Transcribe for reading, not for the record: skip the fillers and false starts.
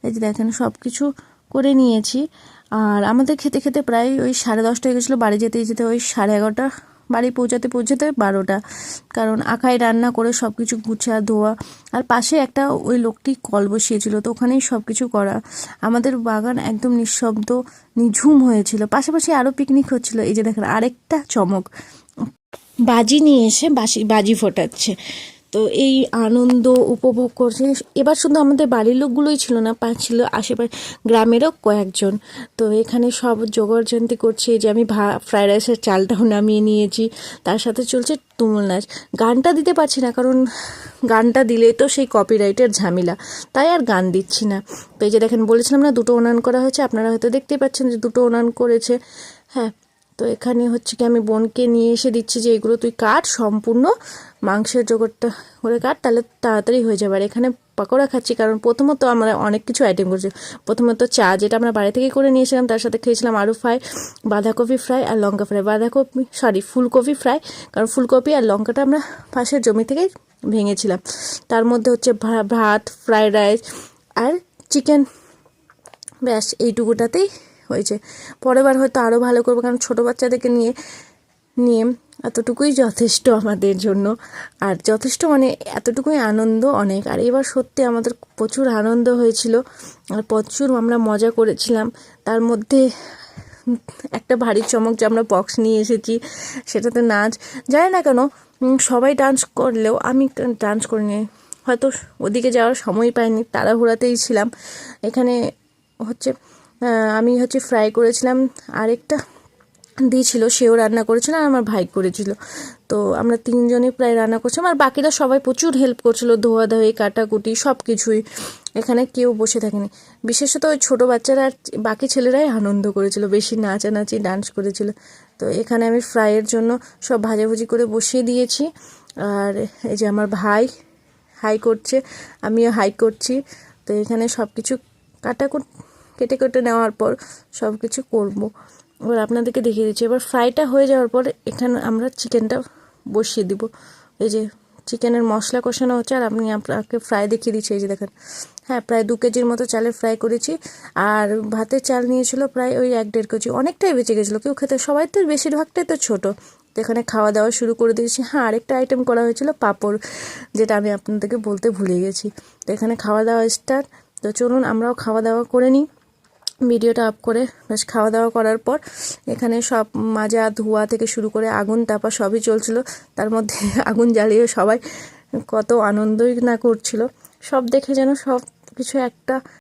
এই যে দেখেন সব কিছু করে নিয়েছি। আর আমাদের খেতে খেতে প্রায় ওই 10:30 হয়ে গেছিলো, বাড়ি যেতে যেতে ওই 11:30, বাড়ি পৌঁছাতে 12টা, কারণ আঁকায় রান্না করে সব কিছু গুছা ধোয়া। আর পাশে একটা ওই লোকটি কল বসিয়েছিল, তো ওখানেই সব কিছু করা। আমাদের বাগান একদম নিঃশব্দ নিঝুম হয়েছিল, পাশাপাশি আরও পিকনিক হচ্ছিল। এই যে দেখেন আরেকটা চমক, বাজি নিয়ে এসে বাজি ফোটাচ্ছে। তো এই আনন্দ উপভোগ করছে। এবার শুধু আমাদের বাড়ির লোকগুলোই ছিল না, ছিল আশেপাশে গ্রামেরও কয়েকজন। তো এখানে সব জোগাড়যন্ত্র করছে। যে আমি ফ্রাইড রাইসের চালটাও নামিয়ে নিয়েছি, তার সাথে চলছে তুমুল নাচ। গানটা দিতে পারছি না, কারণ গানটা দিলে তো সেই কপিরাইটের ঝামেলা, তাই আর গান দিচ্ছি না। তো এই যে দেখেন বলেছিলাম না 2টো উনান করা হয়েছে, আপনারা হয়তো দেখতেই পাচ্ছেন যে 2টো উনান করেছে। হ্যাঁ, তো এখানে হচ্ছে কি আমি বোনকে নিয়ে এসে দিচ্ছি যে এগুলো তুই কাট, সম্পূর্ণ মাংসের জোগাড়টা করে কাট, তাহলে তাড়াতাড়ি হয়ে যাবে। আর এখানে পকোড়া খাচ্ছি, কারণ প্রথমত আমরা অনেক কিছু আইটেম করছি। প্রথমত চা, যেটা আমরা বাড়ি থেকে করে নিয়েছিলাম, তার সাথে খেয়েছিলাম আলু ফ্রাই, বাঁধাকপি ফ্রাই আর লঙ্কা ফ্রাই। ফুলকপি ফ্রাই, কারণ ফুলকপি আর লঙ্কাটা আমরা পাশের জমি থেকেই ভেঙেছিলাম। তার মধ্যে হচ্ছে ভাত, ফ্রাইড রাইস আর চিকেন, ব্যাস এইটুকুটাতেই হয়েছে। পরের বার হয়তো আরও ভালো করবো, কারণ ছোটো বাচ্চাদেরকে নিয়ে নিয়ে এতটুকুই যথেষ্ট আমাদের জন্য। আর যথেষ্ট মানে এতটুকুই আনন্দ অনেক। আর এবার সত্যি আমাদের প্রচুর আনন্দ হয়েছিল, আর প্রচুর আমরা মজা করেছিলাম। তার মধ্যে একটা ভারী চমক, যে আমরা বক্স নিয়ে এসেছি, সেটাতে নাচ। জানি না কেন সবাই ডান্স করলেও আমি ডান্স করিনি, হয়তো ওদিকে যাওয়ার সময় পাইনি, তাড়াহুড়াতেই ছিলাম। এখানে হচ্ছে আমি হচ্ছে ফ্রাই করেছিলাম, আরেকটা দিয়েছিল সেও রান্না করেছিল, আর আমার ভাই করেছিল। তো আমরা 3জনই প্রায় রান্না করছিলাম, আর বাকিরা সবাই প্রচুর হেল্প করছিল, ধোয়াধুয়ি, কাটাকুটি সব কিছুই। এখানে কেউ বসে থাকেনি, বিশেষত ওই ছোটো বাচ্চারা আর বাকি ছেলেরাই আনন্দ করেছিল, বেশি নাচানাচি ডান্স করেছিল। তো এখানে আমি ফ্রাইয়ের জন্য সব ভাজাভুজি করে বসিয়ে দিয়েছি। আর এই যে আমার ভাই হাই করছে, আমিও হাই করছি। তো এখানে সব কিছু কেটে কেটে নেওয়ার পর সব কিছু করবো। এবার আপনাদেরকে দেখিয়ে দিচ্ছি। এবার ফ্রাইটা হয়ে যাওয়ার পর এখানে আমরা চিকেনটা বসিয়ে দিব। এই যে চিকেনের মশলা কষানো হচ্ছে, আর আমি আপনাকে ফ্রাই দেখিয়ে দিচ্ছি। এই যে দেখেন, হ্যাঁ, প্রায় 2 কেজির মতো চালের ফ্রাই করেছি। আর ভাতের চাল নিয়েছিল প্রায় ওই 1-1.5 কেজি, অনেকটাই বেঁচে গেছিলো। কেউ খেতে, সবাই তো বেশিরভাগটাই তো ছোটো। তো এখানে খাওয়া দাওয়া শুরু করে দিয়েছি। হ্যাঁ, আরেকটা আইটেম করা হয়েছিল পাঁপড়, যেটা আমি আপনাদেরকে বলতে ভুলে গেছি। তো এখানে খাওয়া দাওয়া স্টার্ট। তো চলুন আমরাও খাওয়া দাওয়া করে নিই, ভিডিওটা আপ করে। বেশ খাওয়া দাওয়া করার পর এখানে সব মাজা ধোয়া থেকে শুরু করে আগুন তাপা সবই চলছিল। তার মধ্যে আগুন জ্বালিয়ে সবাই কত আনন্দই না করছিল, সব দেখে যেন সব কিছু একটা